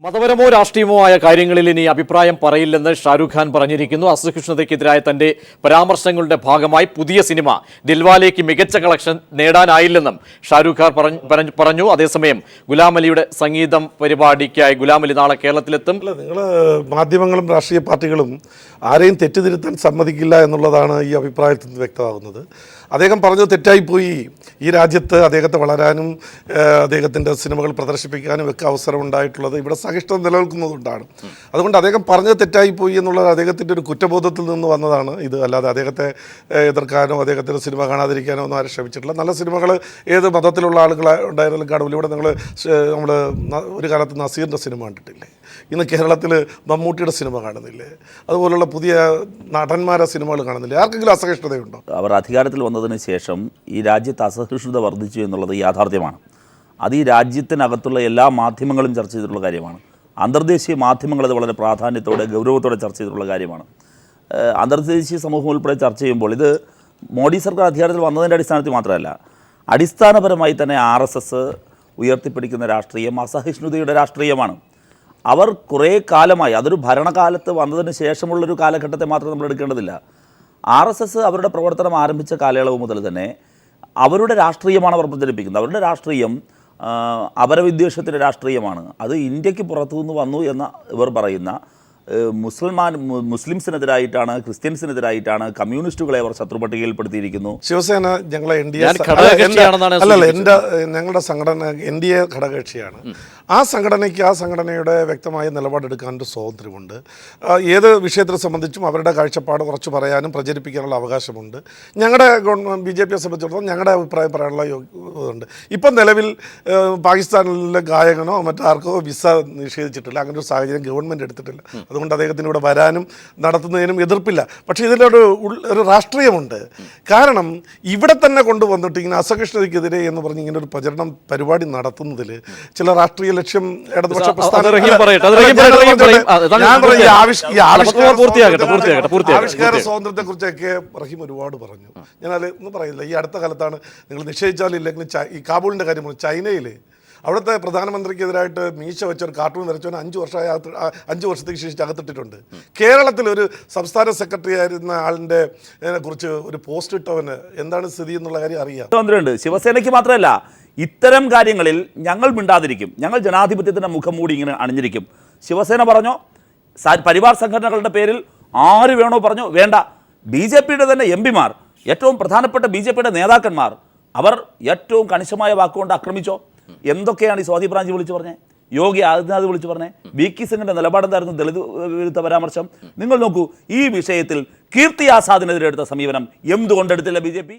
മതപരമോ രാഷ്ട്രീയമോ ആയ കാര്യങ്ങളിൽ ഇനി അഭിപ്രായം പറയില്ലെന്ന് ഷാരൂഖ് ഖാൻ പറഞ്ഞിരിക്കുന്നു. അസഹിഷ്ണുതയ്ക്കെതിരായ തന്റെ പരാമർശങ്ങളുടെ ഭാഗമായി പുതിയ സിനിമ ദിൽവാലേക്ക് മികച്ച കളക്ഷൻ നേടാനായില്ലെന്നും ഷാരൂഖ് ഖാൻ പറഞ്ഞു. അതേസമയം ഗുലാം അലിയുടെ സംഗീതം പരിപാടിക്കായി ഗുലാം അലി നാളെ കേരളത്തിലെത്തും. നിങ്ങൾ മാധ്യമങ്ങളും രാഷ്ട്രീയ പാർട്ടികളും ആരെയും തെറ്റിദ്ധരുത്താൻ സമ്മതിക്കില്ല എന്നുള്ളതാണ് ഈ അഭിപ്രായത്തിൽ നിന്ന് വ്യക്തമാകുന്നത്. അദ്ദേഹം പറഞ്ഞത് തെറ്റായിപ്പോയി. ഈ രാജ്യത്ത് അദ്ദേഹത്തെ വളരാനും അദ്ദേഹത്തിൻ്റെ സിനിമകൾ പ്രദർശിപ്പിക്കാനും ഒക്കെ അവസരം ഉണ്ടായിട്ടുള്ളത് ഇവിടെ സഹിഷ്ണുത നിലനിൽക്കുന്നതുകൊണ്ടാണ്. അതുകൊണ്ട് അദ്ദേഹം പറഞ്ഞത് തെറ്റായിപ്പോയി എന്നുള്ളത് അദ്ദേഹത്തിൻ്റെ ഒരു കുറ്റബോധത്തിൽ നിന്ന് വന്നതാണ് ഇത്. അല്ലാതെ അദ്ദേഹത്തെ എതിർക്കാനോ അദ്ദേഹത്തിൻ്റെ സിനിമ കാണാതിരിക്കാനോ ഒന്നും ആരും ശ്രമിച്ചിട്ടില്ല. നല്ല സിനിമകൾ ഏത് മതത്തിലുള്ള ആളുകൾ ഉണ്ടായിരുന്നാലും കാണുമല്ലോ. ഇവിടെ നമ്മൾ ഒരു കാലത്ത് നസീറിൻ്റെ സിനിമ കണ്ടിട്ടില്ലേ? ഇന്ന് കേരളത്തിൽ മമ്മൂട്ടിയുടെ സിനിമ കാണുന്നില്ലേ? അതുപോലുള്ള പുതിയ നടന്മാരുടെ സിനിമകൾ കാണുന്നില്ലേ? ആർക്കെങ്കിലും അസഹിഷ്ണുതയുണ്ടോ? അവർ അധികാരത്തിൽ വന്നതിന് ശേഷം ഈ രാജ്യത്ത് അസഹിഷ്ണുത വർദ്ധിച്ചു എന്നുള്ളത് യാഥാർത്ഥ്യമാണ്. അത് ഈ രാജ്യത്തിനകത്തുള്ള എല്ലാ മാധ്യമങ്ങളും ചർച്ച ചെയ്തിട്ടുള്ള കാര്യമാണ്. അന്തർദേശീയ മാധ്യമങ്ങൾ അത് വളരെ പ്രാധാന്യത്തോടെ ഗൗരവത്തോടെ ചർച്ച ചെയ്തിട്ടുള്ള കാര്യമാണ്. അന്തർദേശീയ സമൂഹം ഉൾപ്പെടെ ചർച്ച ചെയ്യുമ്പോൾ ഇത് മോഡി സർക്കാർ അധികാരത്തിൽ വന്നതിൻ്റെ അടിസ്ഥാനത്തിൽ മാത്രമല്ല, അടിസ്ഥാനപരമായി തന്നെ RSS ഉയർത്തിപ്പിടിക്കുന്ന രാഷ്ട്രീയം അസഹിഷ്ണുതയുടെ രാഷ്ട്രീയമാണ്. അവർ കുറേ കാലമായി, അതൊരു ഭരണകാലത്ത് വന്നതിന് ശേഷമുള്ളൊരു കാലഘട്ടത്തെ മാത്രം നമ്മൾ എടുക്കേണ്ടതില്ല. RSS അവരുടെ പ്രവർത്തനം ആരംഭിച്ച കാലയളവ് മുതൽ തന്നെ അവരുടെ രാഷ്ട്രീയമാണ് അവർ പ്രചരിപ്പിക്കുന്നത്. അവരുടെ രാഷ്ട്രീയം അപരവിദ്വേഷത്തിൻ്റെ രാഷ്ട്രീയമാണ്. അത് ഇന്ത്യക്ക് പുറത്തുനിന്ന് വന്നു എന്ന് ഇവർ പറയുന്ന മുസ്ലിംസിനെതിരായിട്ടാണ്, ക്രിസ്ത്യൻസിനെതിരായിട്ടാണ്, കമ്മ്യൂണിസ്റ്റുകളെ അവർ ശത്രുപട്ടികയിൽപ്പെടുത്തിയിരിക്കുന്നു. ശിവസേന ഞങ്ങളെ ഞങ്ങളുടെ സംഘടന NDA ഘടകകക്ഷിയാണ്. ആ സംഘടനയുടെ വ്യക്തമായ നിലപാടെടുക്കാനൊരു സ്വാതന്ത്ര്യമുണ്ട്. ഏത് വിഷയത്തെ സംബന്ധിച്ചും അവരുടെ കാഴ്ചപ്പാട് കുറച്ച് പറയാനും പ്രചരിപ്പിക്കാനുള്ള അവകാശമുണ്ട്. ഞങ്ങളുടെ BJPയെ സംബന്ധിച്ചിടത്തോളം ഞങ്ങളുടെ അഭിപ്രായം പറയാനുള്ള യോഗ്യതയുണ്ട്. ഇപ്പം നിലവിൽ പാകിസ്ഥാനിലെ ഗായകനോ മറ്റാർക്കോ വിസ നിഷേധിച്ചിട്ടില്ല. അങ്ങനെ ഒരു സാഹചര്യം ഗവൺമെൻറ് എടുത്തിട്ടില്ല. അതുകൊണ്ട് അദ്ദേഹത്തിന് ഇവിടെ വരാനും നടത്തുന്നതിനും എതിർപ്പില്ല. പക്ഷേ ഇതിലൊരു രാഷ്ട്രീയമുണ്ട്. കാരണം ഇവിടെ തന്നെ കൊണ്ടുവന്നിട്ട് ഇങ്ങനെ അസഹിഷ്ണുതയ്ക്കെതിരെ എന്ന് പറഞ്ഞ് ഇങ്ങനെ ഒരു പ്രചരണം പരിപാടി നടത്തുന്നതിൽ ചില രാഷ്ട്രീയ ലക്ഷ്യം ഇടതുപക്ഷ ആവിഷ്കാര സ്വാതന്ത്ര്യത്തെക്കുറിച്ചൊക്കെ റഹീം ഒരുപാട് പറഞ്ഞു. ഞാനത് ഒന്നും പറയില്ല. ഈ അടുത്ത കാലത്താണ് നിങ്ങൾ നിഷേധിച്ചാലില്ലെങ്കിലും ഈ കാബൂളിൻ്റെ കാര്യം പറഞ്ഞു. ചൈനയിൽ അവിടുത്തെ പ്രധാനമന്ത്രിക്കെതിരായിട്ട് മീശ വെച്ചൊരു കാർട്ടൂൺ വരച്ചവന് 5 വർഷത്തേക്ക് ശേഷിച്ച് അകത്തിട്ടിട്ടുണ്ട്. കേരളത്തിലൊരു സംസ്ഥാന സെക്രട്ടറി ആയിരുന്ന ആളിൻ്റെ കുറിച്ച് ഒരു പോസ്റ്റ് ഇട്ടവന് എന്താണ് സ്ഥിതി എന്നുള്ള കാര്യം അറിയാം. ശിവസേനയ്ക്ക് മാത്രമല്ല, ഇത്തരം കാര്യങ്ങളിൽ ഞങ്ങൾ മിണ്ടാതിരിക്കും. ഞങ്ങൾ ജനാധിപത്യത്തിൻ്റെ മുഖം മൂടി ഇങ്ങനെ അണിഞ്ഞിരിക്കും. ശിവസേന പറഞ്ഞോ, പരിവാർ സംഘടനകളുടെ പേരിൽ ആര് വേണോ പറഞ്ഞോ, വേണ്ട. BJPയുടെ തന്നെ MP മാർ, ഏറ്റവും പ്രധാനപ്പെട്ട BJPയുടെ നേതാക്കന്മാർ, അവർ ഏറ്റവും കണിശമായ വാക്കുകൊണ്ട് ആക്രമിച്ചോ. എന്തൊക്കെയാണ് ഈ സ്വാതി ബ്രാഞ്ച് വിളിച്ചു പറഞ്ഞത്? യോഗി ആദിത്യനാഥ് വിളിച്ചു പറഞ്ഞത്? VK സിംഗിന്റെ നിലപാടെന്തായിരുന്നു? ദളിത് വിരുദ്ധ പരാമർശം. നിങ്ങൾ നോക്കൂ, ഈ വിഷയത്തിൽ കീർത്തി ആസാദിനെതിരെ എടുത്ത സമീപനം എന്തുകൊണ്ടെടുത്തില്ല BJP?